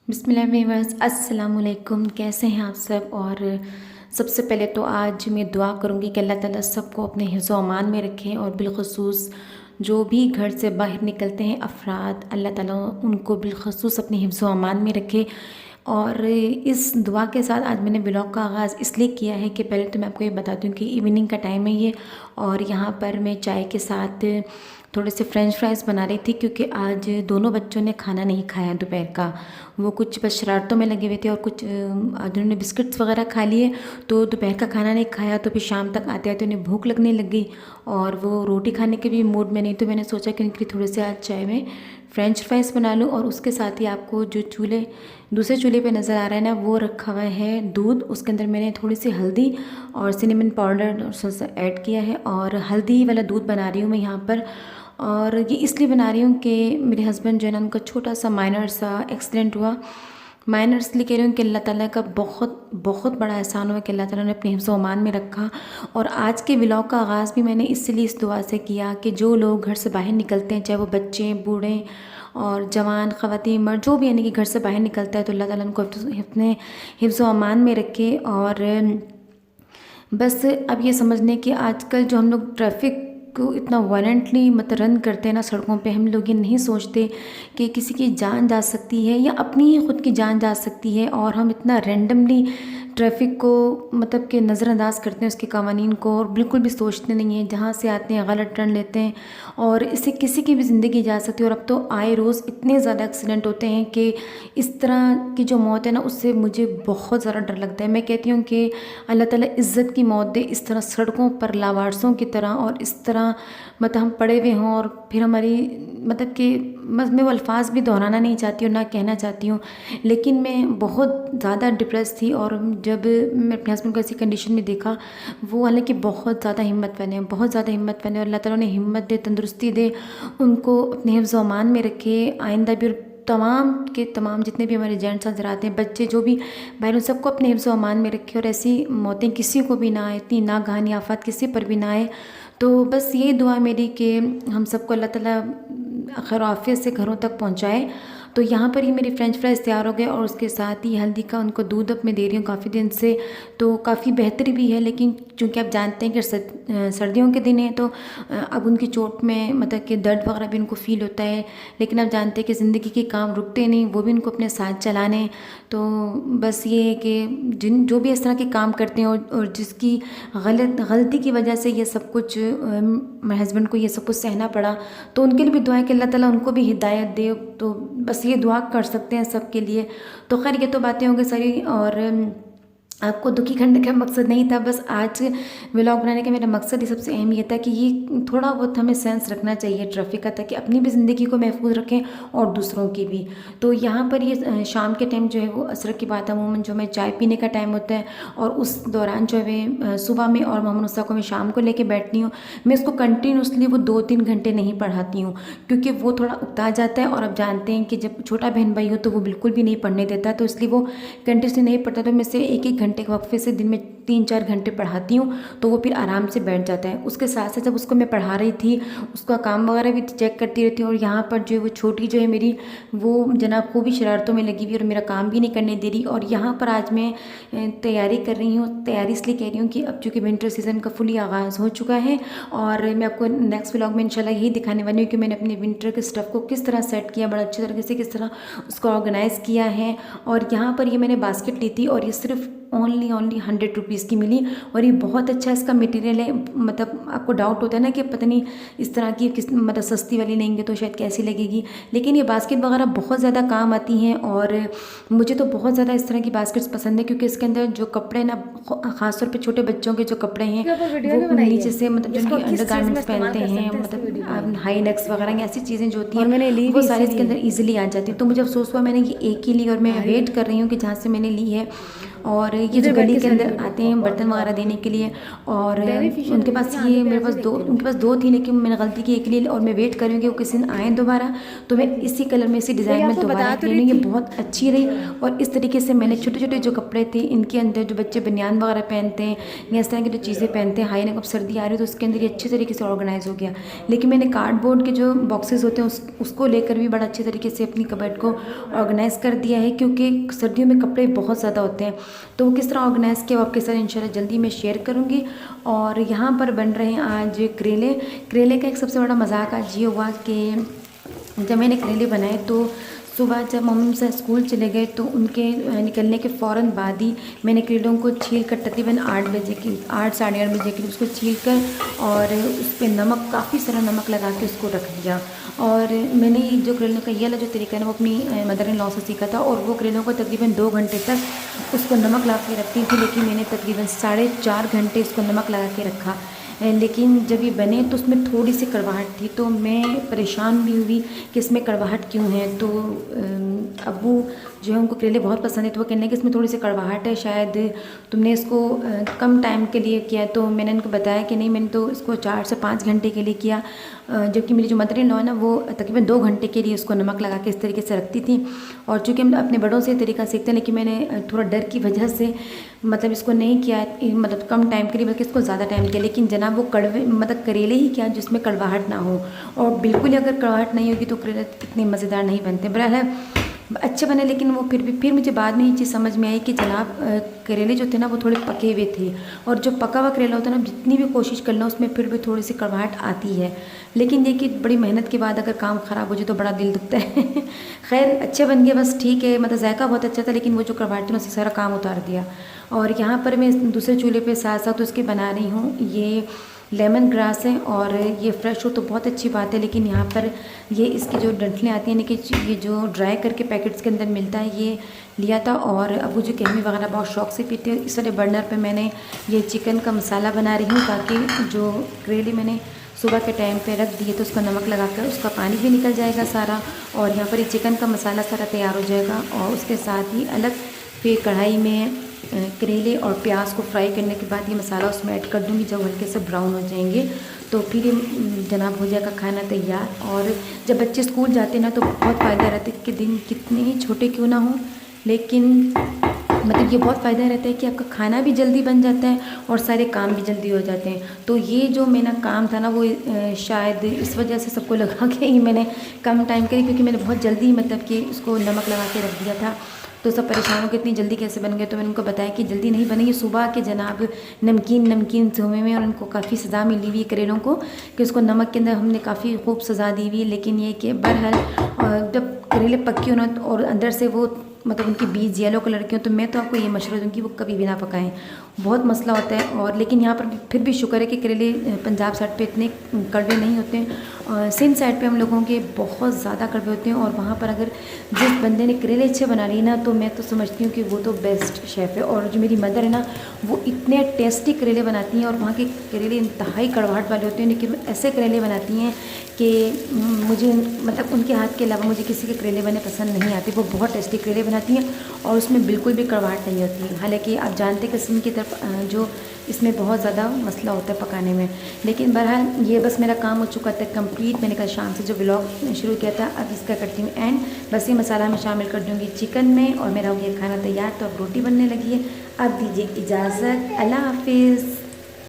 बिस्मिल्लाह viewers, अस्सलाम वालेकुम। कैसे हैं आप सब। और सबसे पहले तो आज मैं दुआ करूंगी कि अल्लाह ताला सबको अपने हिफ्ज़ व अमान में रखें और बिलख़ुसूस जो भी घर से बाहर निकलते हैं अफराद, अल्लाह ताला उनको बिलख़ुसूस अपने हिफ्ज़ व अमान में रखे। और इस दुआ के साथ आज मैंने ब्लॉग का आगाज़ इसलिए किया है कि पहले तो मैं आपको ये बता दूं कि इवनिंग का टाइम है ये, और यहाँ पर मैं चाय के साथ थोड़े से फ्रेंच फ्राइज़ बना रही थी क्योंकि आज दोनों बच्चों ने खाना नहीं खाया दोपहर का। वो कुछ बस शरारतों में लगे हुए थे और कुछ उन्होंने बिस्किट्स वगैरह खा लिए, तो दोपहर का खाना नहीं खाया। तो फिर शाम तक आते आते उन्हें भूख लगने लग गई और वो रोटी खाने के भी मूड में नहीं। तो मैंने सोचा कि उनके लिए थोड़े से आज चाय में फ्रेंच फ्राइज़ बना लूँ। और उसके साथ ही आपको जो दूसरे चूल्हे पे नज़र आ रहा है ना, वो रखा हुआ है दूध। उसके अंदर मैंने थोड़ी सी हल्दी और सिनेमन पाउडर ऐड किया है और हल्दी वाला दूध बना रही हूँ मैं यहाँ पर। और ये इसलिए बना रही हूँ कि मेरे हस्बैंड जो है ना, उनका छोटा सा माइनर सा एक्सीडेंट हुआ। माइनर इसलिए कह रही हूँ कि अल्लाह ताला का बहुत बहुत बड़ा एहसान हुआ कि अल्लाह ताला ने अपने हिफ्ज़ व अमान में रखा। और आज के व्लॉग का आगाज़ भी मैंने इसलिए इस दुआ से किया कि जो लोग घर से बाहर निकलते हैं, चाहे वो बच्चे, बूढ़े और जवान, ख़वातीन, मर्द, जो भी यानी कि घर से बाहर निकलता है, तो अल्लाह ताला उनको अपने हिफ्ज़ व अमान में रखे। और बस अब ये समझने कि आजकल जो हम लोग ट्रैफिक को इतना वायलेंटली मतलब रन करते हैं ना सड़कों पे, हम लोग ये नहीं सोचते कि किसी की जान जा सकती है या अपनी ही खुद की जान जा सकती है। और हम इतना रैंडमली ट्रैफिक को मतलब कि नज़रअंदाज करते हैं, उसके कवानीन को, और बिल्कुल भी सोचते नहीं हैं। जहाँ से आते हैं गलत टर्न लेते हैं और इससे किसी की भी ज़िंदगी जा सकती है। और अब तो आए रोज़ इतने ज़्यादा एक्सीडेंट होते हैं कि इस तरह की जो मौत है ना, उससे मुझे बहुत ज़्यादा डर लगता है। मैं कहती हूँ कि अल्लाह ताला इज़्ज़त की मौत दे, इस तरह सड़कों पर लावारसों की तरह, और इस तरह मतलब हम पड़े हुए हों और फिर हमारी मतलब कि बस मैं वो अल्फाज भी दोहराना नहीं चाहती हूँ, ना कहना चाहती हूँ, लेकिन मैं बहुत ज़्यादा डिप्रेस थी। और जब मैं अपने हस्बैंड को ऐसी कंडीशन में देखा, वो हालांकि बहुत ज़्यादा हिम्मत वाले हैं, बहुत ज़्यादा हिम्मत वाले हैं, और अल्लाह ताला उन्हें हिम्मत दे, तंदुरुस्ती दे, उनको अपने हिफ्ज़ व अमान में रखे आइंदा भी। और तमाम के तमाम जितने भी हमारे जेंट्स नजर आते हैं, बच्चे जो भी बाहर, उन सबको अपने हिफ्ज़ व अमान में रखे और ऐसी मौतें किसी को भी ना आए, इतनी नागहानी आफत किसी पर भी ना आए। तो बस यही दुआ मेरी कि हम सबको अल्लाह ताला खैर आफियत से घरों तक पहुँचाए। तो यहाँ पर ही मेरी फ्रेंच फ्राइज़ तैयार हो गए और उसके साथ ही हल्दी का उनको दूध अब मैं दे रही हूँ काफ़ी दिन से, तो काफ़ी बेहतर भी है। लेकिन चूँकि आप जानते हैं कि सर्दियों के दिन हैं, तो अब उनकी चोट में मतलब कि दर्द वगैरह भी उनको फ़ील होता है। लेकिन आप जानते हैं कि ज़िंदगी के काम रुकते नहीं, वो भी उनको अपने साथ चलाने। तो बस ये है कि जो भी इस तरह के काम करते हैं और जिसकी गलती की वजह से ये सब कुछ मेरे हस्बैंड को ये सब कुछ सहना पड़ा, तो उनके लिए भी दुआ है कि अल्लाह ताला उनको भी हिदायत दे। तो बस ये दुआ कर सकते हैं सब के लिए। तो खैर ये तो बातें होंगी सारी, और आपको दुखी करने का मकसद नहीं था। बस आज व्लॉग बनाने का मेरा मकसद ही सबसे अहम ये था कि ये थोड़ा बहुत हमें सेंस रखना चाहिए ट्रैफिक का, ताकि अपनी भी ज़िंदगी को महफूज रखें और दूसरों की भी। तो यहाँ पर ये शाम के टाइम जो है वो असर की बात अमूमन जो मैं चाय पीने का टाइम होता है, और उस दौरान जो है मैं सुबह में और मोहम्मद उस्ता को मैं शाम को लेके बैठती हूँ। मैं उसको कंटिन्यूसली वो 2-3 घंटे नहीं पढ़ाती हूँ क्योंकि वो थोड़ा उकता जाता है। और अब जानते हैं कि जब छोटा बहन भाई हो तो वो बिल्कुल भी नहीं पढ़ने देता, तो इसलिए वो कंटिन्यूसली नहीं पढ़ता। तो मैं से एक एक घंटे के वक्फे से दिन में 3-4 घंटे पढ़ाती हूँ, तो वो फिर आराम से बैठ जाता है। उसके साथ साथ जब उसको मैं पढ़ा रही थी, उसका काम वगैरह भी चेक करती रहती हूँ। और यहाँ पर जो है वो छोटी जो है मेरी, वो जनाब को भी शरारतों में लगी हुई और मेरा काम भी नहीं करने दे रही। और यहाँ पर आज मैं तैयारी कर रही हूँ। तैयारी इसलिए कह रही हूँ कि अब चूँकि विंटर सीज़न का फुली आगाज़ हो चुका है, और मैं आपको नेक्स्ट व्लॉग में इंशाल्लाह यही दिखाने वाली हूँ कि मैंने अपने विंटर के स्टफ़ को किस तरह सेट किया, बड़ा अच्छे तरीके से किस तरह उसको ऑर्गेनाइज़ किया है। और यहाँ पर ये मैंने बास्केट ली थी और ये सिर्फ ओनली 100 रुपीज़ की मिली, और ये बहुत अच्छा इसका मटेरियल है। मतलब आपको डाउट होता है ना कि पता नहीं इस तरह की किस मतलब सस्ती वाली लेंगे तो शायद कैसी लगेगी, लेकिन ये बास्केट वगैरह बहुत ज़्यादा काम आती हैं। और मुझे तो बहुत ज़्यादा इस तरह की बास्केट्स पसंद है क्योंकि इसके अंदर जो कपड़े ना, ख़ासतौर पे छोटे बच्चों के जो कपड़े हैं, वो नीचे से मतलब जो अंडर गारमेंट्स पहनते हैं, मतलब हाई नेक्स वगैरह ऐसी चीज़ें जो होती हैं, वो सारी इसके अंदर ईजिली आ जाती हैं। तो मुझे अफसोस हुआ मैंने ये एक ही ली, और मैं वेट कर रही हूँ कि जहाँ से मैंने ली है और ये जो गली के अंदर आते हैं बर्तन वगैरह देने के लिए, और उनके पास ये मेरे पास उनके पास दो थी, लेकिन मैंने गलती की एक लिए, और मैं वेट करूँगी वो किसी दिन आए दोबारा तो मैं इसी कलर में इसी डिज़ाइन में दोबारा ले लूँगी। बहुत अच्छी रही। और इस तरीके से मैंने छोटे छोटे जो कपड़े थे इनके अंदर जो बच्चे बनियान वगैरह पहनते हैं या इस तरह की जो चीज़ें पहनते हैं, हाई नेक, अब सर्दी आ रही है तो उसके अंदर ये अच्छे तरीके से ऑर्गेनाइज हो गया। लेकिन मैंने कार्डबोर्ड के जो बॉक्सेस होते हैं उसको लेकर भी बड़ा अच्छे तरीके से अपनी कबर्ड को ऑर्गेनाइज़ कर दिया है, क्योंकि सर्दियों में कपड़े बहुत ज़्यादा होते हैं। तो वो किस तरह ऑर्गेनाइज़ किया वो आपके साथ इंशाल्लाह जल्दी मैं शेयर करूँगी। और यहाँ पर बन रहे हैं आज करेले। करेले का एक सबसे बड़ा मजाक आज ये हुआ कि जब मैंने करेले बनाए तो सुबह जब मम्मी से स्कूल चले गए तो उनके निकलने के फ़ौरन बाद ही मैंने करेलों को छील कर तकरीबन 8 बजे की 8 साढ़े 8 बजे के उसको छील कर और उस पर नमक, काफ़ी सारा नमक लगा के उसको रख दिया। और मैंने जो करेलों का ये वाला जो तरीका है वो अपनी मदर इन लॉ से सीखा था, और वो करेलों को तकरीबन 2 घंटे तक उसको नमक लगा के रखती थी, लेकिन मैंने तकरीबन 4.5 घंटे उसको नमक लगा के रखा। लेकिन जब ये बने तो उसमें थोड़ी सी कड़वाहट थी, तो मैं परेशान भी हुई कि इसमें कड़वाहट क्यों है। तो अब्बू जो है उनको करेले बहुत पसंद है, तो वो कहने कि इसमें थोड़ी सी कड़वाहट है, शायद तुमने इसको कम टाइम के लिए किया। तो मैंने उनको बताया कि नहीं, मैंने तो इसको 4 से 5 घंटे के लिए किया, जबकि मेरी जो मदर इन लॉ है ना वो तकरीबन 2 घंटे के लिए उसको नमक लगा के इस तरीके से रखती थी। और चूँकि हम अपने बड़ों से तरीका सीखते हैं, लेकिन मैंने थोड़ा डर की वजह से मतलब इसको नहीं किया, मतलब कम टाइम के लिए बल्कि इसको ज़्यादा टाइम के। लेकिन जनाब वो कड़वे मतलब करेले ही क्या जिसमें कड़वाहट ना हो, और बिल्कुल ही अगर कड़वाहट नहीं होगी तो करेले इतने मज़ेदार नहीं बनते। बहरहाल अच्छे बने, लेकिन वो फिर मुझे बाद में ये चीज़ समझ में आई कि जनाब करेले जो थे ना वो थोड़े पके हुए थे, और जो पका हुआ करेला होता है ना जितनी भी कोशिश कर लो उसमें फिर भी थोड़ी सी कड़वाहट आती है। लेकिन देखिए बड़ी मेहनत के बाद अगर काम ख़राब हो जाए तो बड़ा दिल दुखता है। खैर अच्छे बन गए, बस ठीक है, मतलब जायका बहुत अच्छा था, लेकिन वो जो कड़वाहट थी ना उससे सारा काम उतार दिया। और यहाँ पर मैं दूसरे चूल्हे पे साथ साथ उसके बना रही हूँ, ये लेमन ग्रास है, और ये फ्रेश हो तो बहुत अच्छी बात है, लेकिन यहाँ पर ये इसकी जो डंठलें आती हैं कि ये जो ड्राई करके पैकेट्स के अंदर मिलता है ये लिया था। और अबू जो कहमी वगैरह बहुत शौक से पीते हैं, इस वाले बर्नर पे मैंने ये चिकन का मसाला बना रही हूँ, ताकि जो करेले मैंने सुबह के टाइम पे रख दिए तो उसका नमक लगाकर उसका पानी भी निकल जाएगा सारा, और यहाँ पर ये चिकन का मसाला सारा तैयार हो जाएगा। और उसके साथ ही अलग फिर कढ़ाई में करेले और प्याज को फ्राई करने के बाद ये मसाला उसमें ऐड कर दूँगी। जब हल्के से ब्राउन हो जाएंगे तो फिर जनाब हो जाएगा खाना तैयार। और जब बच्चे स्कूल जाते हैं ना तो बहुत फ़ायदा रहता है कि दिन कितने ही छोटे क्यों ना हो, लेकिन मतलब ये बहुत फ़ायदा रहता है कि आपका खाना भी जल्दी बन जाता है और सारे काम भी जल्दी हो जाते हैं। तो ये जो मेरा काम था ना वो शायद इस वजह से सबको लगा कि ही मैंने कम टाइम के लिए, क्योंकि मैंने बहुत जल्दी मतलब कि उसको नमक लगा के रख दिया था, तो सब परेशान हो के इतनी जल्दी कैसे बन गए। तो मैंने उनको बताया कि जल्दी नहीं बनेगी, सुबह के जनाब नमकीन से हुए में, और उनको काफ़ी सज़ा मिली हुई है करेलों को कि उसको नमक के अंदर हमने काफ़ी खूब सज़ा दी हुई है। लेकिन ये कि बहरहाल जब करेले पक्के हो ना और अंदर से वो मतलब उनके बीज येलो कलर के हो, तो मैं तो आपको ये मशवरा दूँगी वो कभी भी ना पकाएं, बहुत मसला होता है। और लेकिन यहाँ पर फिर भी शुक्र है कि करेले पंजाब साइड पे इतने कड़वे नहीं होते हैं, सिंध साइड पे हम लोगों के बहुत ज़्यादा कड़वे होते हैं। और वहाँ पर अगर जिस बंदे ने करेले अच्छे बना लिए ना तो मैं तो समझती हूँ कि वो तो बेस्ट शेफ़ है। और जो मेरी मदर है ना वो इतने टेस्टी करेले बनाती हैं, और वहाँ के करेले इंतहाई कड़वाहट वाले होते हैं, लेकिन ऐसे करेले बनाती हैं कि मुझे मतलब उनके हाथ के अलावा मुझे किसी के करेले बने पसंद नहीं आते। वो बहुत टेस्टी करेले बनाती हैं और उसमें बिल्कुल भी कड़वाहट नहीं होती है। हालांकि आप जानते हैं कि सिंध की तरफ जो इसमें बहुत ज़्यादा मसला होता है पकाने में। लेकिन बहरहाल ये बस मेरा काम हो चुका था कंप्लीट। मैंने कल शाम से जो व्लॉग शुरू किया था अब इसका करती हूँ एंड। बस ये मसाला मैं शामिल कर दूँगी चिकन में और मेरा हो गया खाना तैयार। तो अब रोटी बनने लगी है। अब दीजिए इजाज़त, अल्लाह हाफिज़।